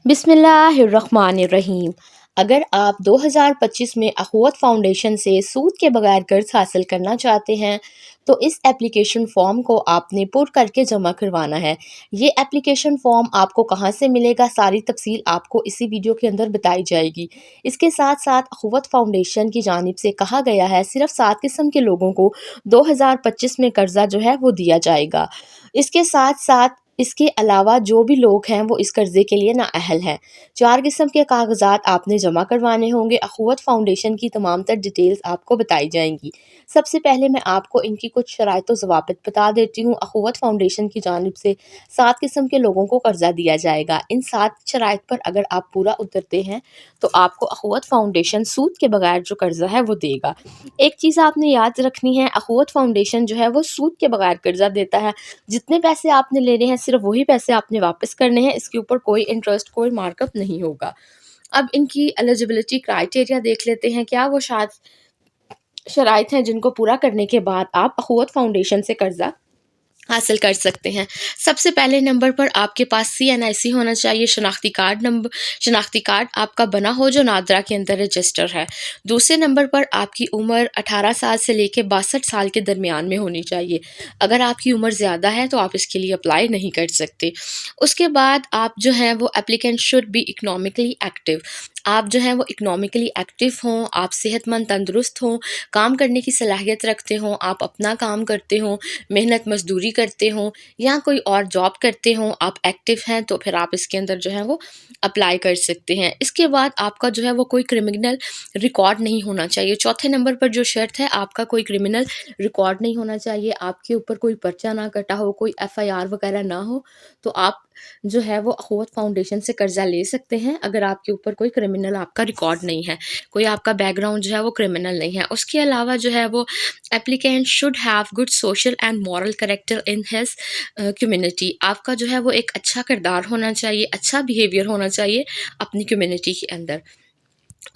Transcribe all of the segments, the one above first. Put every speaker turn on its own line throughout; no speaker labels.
बिस्मिल्लाहिर्रहमानिर्रहीम। अगर आप 2025 में अख़ुवत फ़ाउंडेशन से सूद के बगैर कर्ज हासिल करना चाहते हैं तो इस एप्लीकेशन फ़ॉर्म को आपने पुर करके जमा करवाना है। ये एप्लीकेशन फ़ॉर्म आपको कहाँ से मिलेगा, सारी तफसील आपको इसी वीडियो के अंदर बताई जाएगी। इसके साथ साथ अख़ुवत फ़ाउंडेशन की जानिब से कहा गया है सिर्फ 7 किस्म के लोगों को 2025 में कर्ज़ा जो है वो दिया जाएगा। इसके साथ साथ इसके अलावा जो भी लोग हैं वो इस कर्ज़े के लिए नाअहल हैं। 4 किस्म के कागज़ात आपने जमा करवाने होंगे। अख़ुवत फ़ाउंडेशन की तमाम तर डिटेल्स आपको बताई जाएंगी। सबसे पहले मैं आपको इनकी कुछ शराइत व ज़वाबित बता देती हूँ। अख़ुवत फ़ाउंडेशन की जानिब से 7 किस्म के लोगों को कर्ज़ा दिया जाएगा। इन 7 शराइत पर अगर आप पूरा उतरते हैं तो आपको अख़ुवत फ़ाउंडेशन सूद के बगैर जो कर्ज़ा है वो देगा। एक चीज़ आपने याद रखनी है, अख़ुवत फ़ाउंडेशन जो है वो सूद के बगैर कर्ज़ा देता है। जितने पैसे आपने लेने हैं सिर्फ वही पैसे आपने वापस करने हैं। इसके ऊपर कोई इंटरेस्ट, कोई मार्कअप नहीं होगा। अब इनकी एलिजिबिलिटी क्राइटेरिया देख लेते हैं। क्या वो शराइत हैं जिनको पूरा करने के बाद आप अख़ुवत फ़ाउंडेशन से कर्ज़ा हासिल कर सकते हैं। सबसे पहले नंबर पर आपके पास CNIC होना चाहिए, शनाख्ती कार्ड आपका बना हो जो नादरा के अंदर रजिस्टर है। दूसरे नंबर पर आपकी उम्र 18 साल से लेकर 62 साल के दरमियान में होनी चाहिए। अगर आपकी उम्र ज़्यादा है तो आप इसके लिए अप्लाई नहीं कर सकते। उसके बाद आप जो हैं वो applicant should be economically active. आप जो हैं वो इकनॉमिकली एक्टिव हों, आप सेहतमंद तंदुरुस्त हों, काम करने की सलाहियत रखते हों, आप अपना काम करते हों, मेहनत मजदूरी करते हों या कोई और जॉब करते हों, आप एक्टिव हैं तो फिर आप इसके अंदर जो है वो अप्लाई कर सकते हैं। इसके बाद आपका जो है वो कोई क्रिमिनल रिकॉर्ड नहीं होना चाहिए। चौथे नंबर पर जो शर्त है, आपका कोई क्रिमिनल रिकॉर्ड नहीं होना चाहिए, आपके ऊपर कोई पर्चा ना कटा हो, कोई FIR वगैरह ना हो, तो आप जो है वो अख़ुवत फ़ाउंडेशन से कर्ज़ा ले सकते हैं। अगर आपके ऊपर कोई क्रिमिनल आपका रिकॉर्ड नहीं है, कोई आपका बैकग्राउंड जो है वो क्रिमिनल नहीं है। उसके अलावा जो है वो applicant should have good social and moral character in his community. आपका जो है वो एक अच्छा किरदार होना चाहिए, अच्छा बिहेवियर होना चाहिए अपनी कम्युनिटी के अंदर।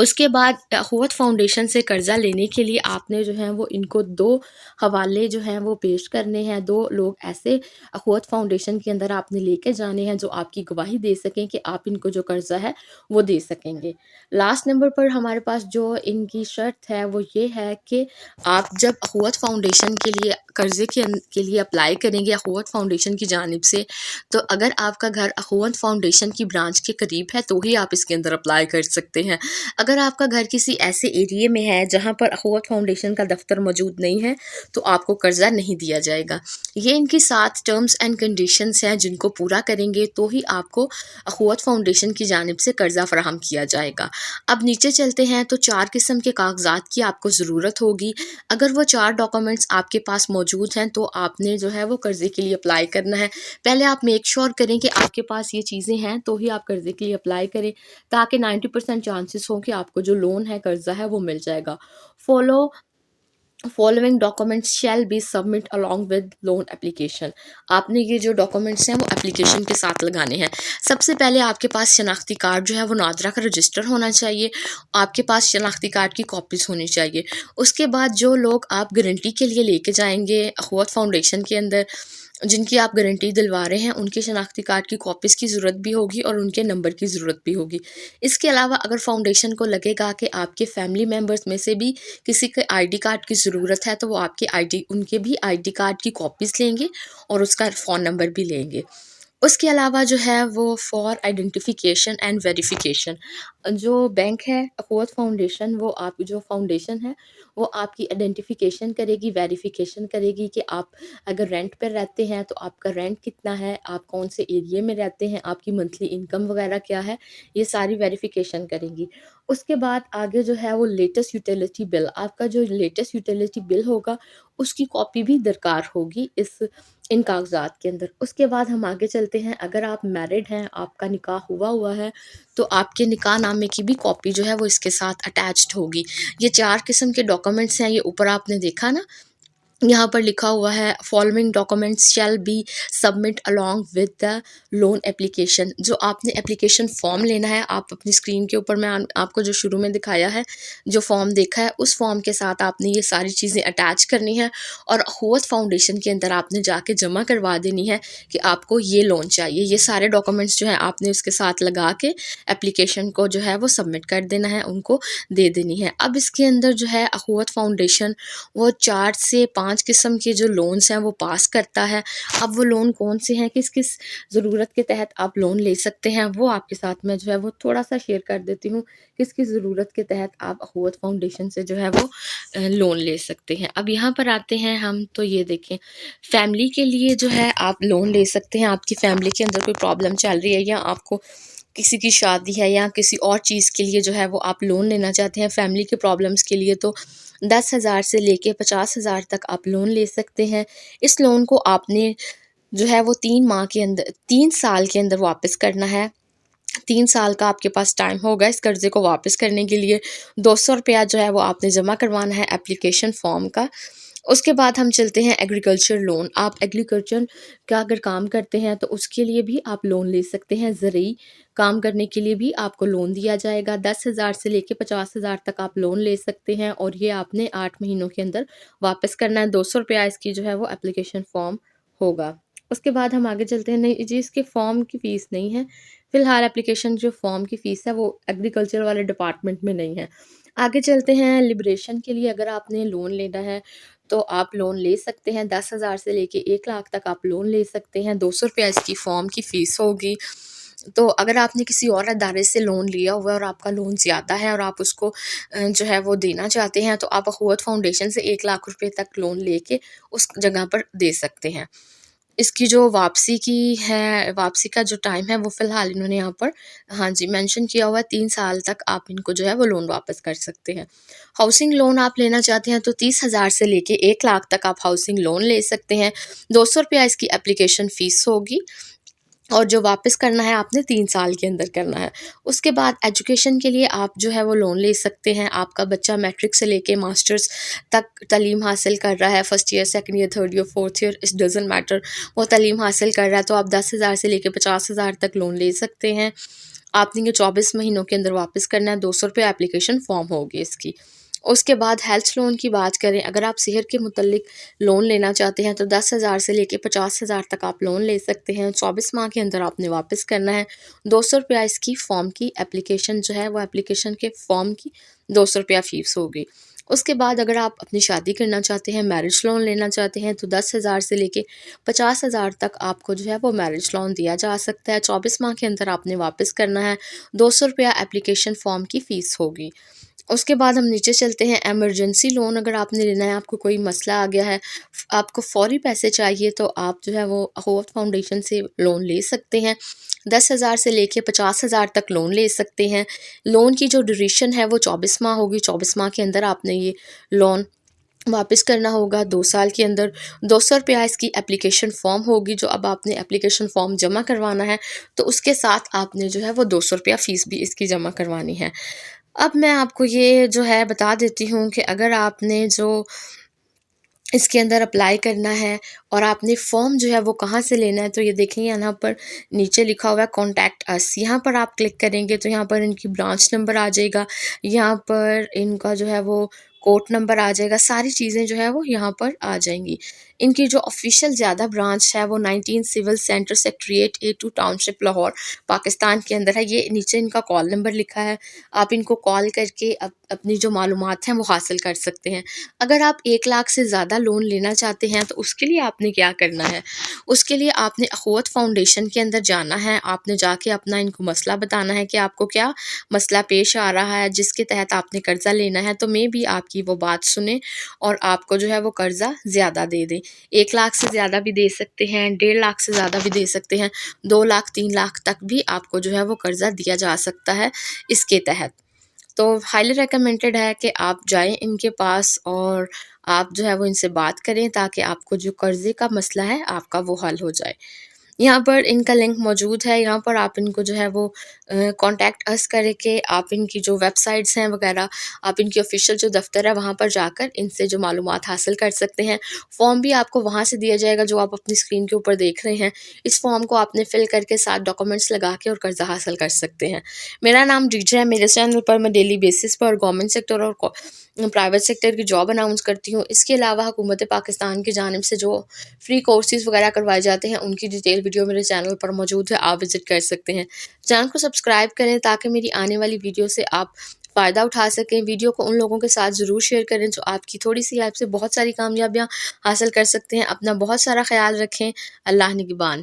उसके बाद अख़ुवत फ़ाउंडेशन से कर्ज़ा लेने के लिए आपने जो है वो इनको 2 हवाले जो हैं वो पेश करने हैं। 2 लोग ऐसे अख़ुवत फ़ाउंडेशन के अंदर आपने लेके जाने हैं जो आपकी गवाही दे सकें कि आप इनको जो कर्ज़ा है वो दे सकेंगे। लास्ट नंबर पर हमारे पास जो इनकी शर्त है वो ये है कि आप जब अख़ुवत फ़ाउंडेशन के लिए कर्ज़े के लिए अप्लाई करेंगे अख़ुवत फ़ाउंडेशन की जानिब से, तो अगर आपका घर अख़ुवत फ़ाउंडेशन की ब्रांच के करीब है तो ही आप इसके अंदर अप्लाई कर सकते हैं। अगर आपका घर किसी ऐसे एरिए में है जहाँ पर अख़ुवत फ़ाउंडेशन का दफ्तर मौजूद नहीं है तो आपको कर्ज़ा नहीं दिया जाएगा। ये इनकी 7 टर्म्स एंड कंडीशंस हैं जिनको पूरा करेंगे तो ही आपको अख़ुवत फ़ाउंडेशन की जानिब से कर्ज़ा फ़राहम किया जाएगा। अब नीचे चलते हैं तो 4 किस्म के कागज़ात की आपको ज़रूरत होगी। अगर वो 4 डॉक्यूमेंट्स आपके पास मौजूद हैं तो आपने जो है वो कर्ज़े के लिए अप्लाई करना है। पहले आप मेक श्योर करें कि आपके पास ये चीज़ें हैं तो ही आप कर्ज़े के लिए अप्लाई करें, ताकि 90% चांसेस हो कि आपको जो लोन है, कर्ज़ा है वो मिल जाएगा। Following documents shall be submit along with loan application. आपने ये जो डॉक्यूमेंट्स हैं वो एप्लीकेशन के साथ लगाने हैं। सबसे पहले आपके पास शनाख्ती कार्ड जो है वो नादरा का रजिस्टर होना चाहिए। आपके पास शनाख्ती कार्ड की कॉपीज़ होनी चाहिए। उसके बाद जो लोग आप गारंटी के लिए लेके जाएंगे अख़ुवत फ़ाउंडेशन के अंदर, जिनकी आप गारंटी दिलवा रहे हैं, उनके शनाख्ती कार्ड की कॉपीज़ की ज़रूरत भी होगी और उनके नंबर की ज़रूरत भी होगी। इसके अलावा अगर फ़ाउंडेशन को लगेगा कि आपके फैमिली मेम्बर्स में से भी किसी के ID कार्ड की ज़रूरत है तो वो आपके उनके भी ID कार्ड की कॉपीज़ लेंगे और उसका फ़ोन नंबर भी लेंगे। उसके अलावा जो है वो फॉर आइडेंटिफिकेशन एंड वेरिफिकेशन, जो बैंक है अख़ुवत फ़ाउंडेशन, वो आप जो फ़ाउंडेशन है वो आपकी आइडेंटिफिकेशन करेगी, वेरिफिकेशन करेगी कि आप अगर रेंट पर रहते हैं तो आपका रेंट कितना है, आप कौन से एरिए में रहते हैं, आपकी मंथली इनकम वगैरह क्या है, ये सारी वेरिफिकेशन करेंगी। उसके बाद आगे जो है वो लेटेस्ट यूटिलिटी बिल, आपका जो लेटेस्ट यूटिलिटी बिल होगा उसकी कॉपी भी दरकार होगी इन कागज़ात के अंदर। उसके बाद हम आगे चलते हैं। अगर आप मैरिड हैं, आपका निकाह हुआ है तो आपके निकाह नामे की भी कॉपी जो है वो इसके साथ अटैच्ड होगी। ये 4 किस्म के डॉक्यूमेंट्स हैं, ये ऊपर आपने देखा ना, यहाँ पर लिखा हुआ है following documents shall be submit along with the loan application. जो आपने एप्लीकेशन फॉर्म लेना है, आप अपनी स्क्रीन के ऊपर मैं आपको जो शुरू में दिखाया है, जो फॉर्म देखा है, उस फॉर्म के साथ आपने ये सारी चीज़ें अटैच करनी है और अखुवत फाउंडेशन के अंदर आपने जाके जमा करवा देनी है कि आपको ये लोन चाहिए। ये सारे डॉक्यूमेंट्स जो है आपने उसके साथ लगा के एप्लीकेशन को जो है वो सबमिट कर देना है, उनको दे देनी है। अब इसके अंदर जो है अखुवत फाउंडेशन वो 4 से 5 किस्म के जो लोन्स हैं वो पास करता है। अब वो लोन कौन से हैं, किस किस ज़रूरत के तहत आप लोन ले सकते हैं, वो आपके साथ मैं जो है वो थोड़ा सा शेयर कर देती हूँ, किस किस ज़रूरत के तहत आप अखुवत फाउंडेशन से जो है वो लोन ले सकते हैं। अब यहाँ पर आते हैं हम, तो ये देखें, फैमिली के लिए जो है आप लोन ले सकते हैं। आपकी फैमिली के अंदर कोई प्रॉब्लम चल रही है या आपको किसी की शादी है या किसी और चीज़ के लिए जो है वो आप लोन लेना चाहते हैं फैमिली के प्रॉब्लम्स के लिए, तो 10,000 से लेके 50,000 तक आप लोन ले सकते हैं। इस लोन को आपने जो है वो 3 साल के अंदर वापस करना है। 3 साल का आपके पास टाइम होगा इस कर्ज़े को वापस करने के लिए। 200 रुपया जो है वो आपने जमा करवाना है एप्लीकेशन फ़ॉर्म का। उसके बाद हम चलते हैं एग्रीकल्चर लोन। आप एग्रीकल्चर का अगर काम करते हैं तो उसके लिए भी आप लोन ले सकते हैं। ज़रूरी काम करने के लिए भी आपको लोन दिया जाएगा। 10,000 से लेके 50,000 तक आप लोन ले सकते हैं और ये आपने 8 महीनों के अंदर वापस करना है। 200 रुपया इसकी जो है वो एप्लीकेशन फ़ॉर्म होगा। उसके बाद हम आगे चलते हैं। नहीं जी, इसके फ़ॉर्म की फ़ीस नहीं है फ़िलहाल। एप्लीकेशन जो फ़ॉर्म की फ़ीस है वो एग्रीकल्चर वाले डिपार्टमेंट में नहीं है। आगे चलते हैं लिबरेशन के लिए। अगर आपने लोन लेना है तो आप लोन ले सकते हैं। 10,000 से लेके 1 लाख तक आप लोन ले सकते हैं। 200 रुपया इसकी फ़ॉर्म की फ़ीस होगी। तो अगर आपने किसी और अदारे से लोन लिया हुआ है और आपका लोन ज़्यादा है और आप उसको जो है वो देना चाहते हैं, तो आप अखुवत फाउंडेशन से 1 लाख रुपए तक लोन लेके उस जगह पर दे सकते हैं। इसकी जो वापसी की है, वापसी का जो टाइम है वो फ़िलहाल इन्होंने यहाँ पर हाँ जी मेंशन किया हुआ है। 3 साल तक आप इनको जो है वो लोन वापस कर सकते हैं। हाउसिंग लोन आप लेना चाहते हैं तो 30,000 से लेके 1 लाख तक आप हाउसिंग लोन ले सकते हैं। 200 रुपया इसकी एप्लीकेशन फ़ीस होगी और जो वापस करना है आपने 3 साल के अंदर करना है। उसके बाद एजुकेशन के लिए आप जो है वो लोन ले सकते हैं। आपका बच्चा मैट्रिक से लेके मास्टर्स तक तालीम हासिल कर रहा है, first year, second year, third year, fourth year, it doesn't matter, वो तालीम हासिल कर रहा है, तो आप 10,000 से लेके 50,000 तक लोन ले सकते हैं। आपने ये 24 महीनों के अंदर वापस करना है। 200 रुपये एप्लीकेशन फ़ॉर्म होगी इसकी। उसके बाद हेल्थ लोन की बात करें, अगर आप सेहत के मुतल्लिक लोन लेना चाहते हैं तो 10,000 से लेके 50,000 तक आप लोन ले सकते हैं। 24 माह के अंदर आपने वापस करना है। 200 रुपया इसकी फ़ॉर्म की एप्लीकेशन जो है वो एप्लीकेशन के फ़ॉर्म की 200 रुपया फ़ीस होगी। उसके बाद अगर आप अपनी शादी करना चाहते हैं, मैरिज लोन लेना चाहते हैं, तो 10,000 से लेके 50,000 तक आपको जो है वो मैरिज लोन दिया जा सकता है। 24 माह के अंदर आपने वापस करना है। 200 रुपया एप्लीकेशन फ़ॉर्म की फ़ीस होगी। उसके बाद हम नीचे चलते हैं। इमरजेंसी लोन अगर आपने लेना है, आपको कोई मसला आ गया है, आपको फ़ौरी पैसे चाहिए, तो आप जो है वो अखुवत फाउंडेशन से लोन ले सकते हैं। 10,000 से लेके 50,000 तक लोन ले सकते हैं। लोन की जो ड्यूरेशन है वो 24 माह होगी। 24 माह के अंदर आपने ये लोन वापस करना होगा 2 साल के अंदर। 200 रुपया इसकी एप्लीकेशन फ़ॉर्म होगी। जो अब आपने एप्लीकेशन फ़ॉर्म जमा करवाना है तो उसके साथ आपने जो है वो 200 रुपया फ़ीस भी इसकी जमा करवानी है। अब मैं आपको ये जो है बता देती हूँ कि अगर आपने जो इसके अंदर अप्लाई करना है और आपने फॉर्म जो है वो कहाँ से लेना है, तो ये देखें यहाँ पर नीचे लिखा हुआ है कॉन्टैक्ट अस। यहाँ पर आप क्लिक करेंगे तो यहाँ पर इनकी ब्रांच नंबर आ जाएगा, यहाँ पर इनका जो है वो कोर्ट नंबर आ जाएगा, सारी चीज़ें जो है वो यहाँ पर आ जाएंगी। इनकी जो ऑफिशियल ज़्यादा ब्रांच है वो 19 civil centre secretariat A2 township Lahore Pakistan के अंदर है। ये नीचे इनका कॉल नंबर लिखा है, आप इनको कॉल करके अपनी जो मालूमात हैं वो हासिल कर सकते हैं। अगर आप 1 लाख से ज़्यादा लोन लेना चाहते हैं तो उसके लिए आपने क्या करना है, उसके लिए आपने अखुवत फाउंडेशन के अंदर जाना है। आपने जाके अपना इनको मसला बताना है कि आपको क्या मसला पेश आ रहा है जिसके तहत आपने कर्ज़ा लेना है, तो मे भी आपकी वो बात सुने और आपको जो है वो कर्ज़ा ज़्यादा दे दें। 1 लाख से ज़्यादा भी दे सकते हैं, 1.5 लाख से ज़्यादा भी दे सकते हैं, 2 लाख 3 लाख तक भी आपको जो है वो कर्ज़ा दिया जा सकता है इसके तहत। तो हाईली रिकमेंडेड है कि आप जाएं इनके पास और आप जो है वो इनसे बात करें ताकि आपको जो कर्ज़े का मसला है आपका वो हल हो जाए। یہاں پر ان کا لنک موجود ہے، یہاں پر آپ ان کو جو ہے وہ کانٹیکٹ اس کر کے آپ ان کی جو ویب سائٹس ہیں وغیرہ، آپ ان کی آفیشیل جو دفتر ہے وہاں پر جا کر ان سے جو معلومات حاصل کر سکتے ہیں۔ فارم بھی آپ کو وہاں سے دیا جائے گا جو آپ اپنی اسکرین کے اوپر دیکھ رہے ہیں۔ اس فارم کو آپ نے فل کر کے ساتھ ڈاکومنٹس لگا کے اور قرضہ حاصل کر سکتے ہیں۔ میرا نام ڈیجے ہے، میرے چینل پر میں ڈیلی بیسس پر گورنمنٹ سیکٹر اور پرائیویٹ سیکٹر کی جاب اناؤنس کرتی ہوں۔ اس کے علاوہ حکومت پاکستان کی جانب سے جو فری کورسز وغیرہ کروائے جاتے ہیں ان کی ڈیٹیل ویڈیو میرے چینل پر موجود ہے، آپ وزٹ کر سکتے ہیں۔ چینل کو سبسکرائب کریں تاکہ میری آنے والی ویڈیو سے آپ فائدہ اٹھا سکیں۔ ویڈیو کو ان لوگوں کے ساتھ ضرور شیئر کریں جو آپ کی تھوڑی سی ہیلپ سے بہت ساری کامیابیاں حاصل کر سکتے ہیں۔ اپنا بہت سارا خیال رکھیں۔ اللہ نگہبان۔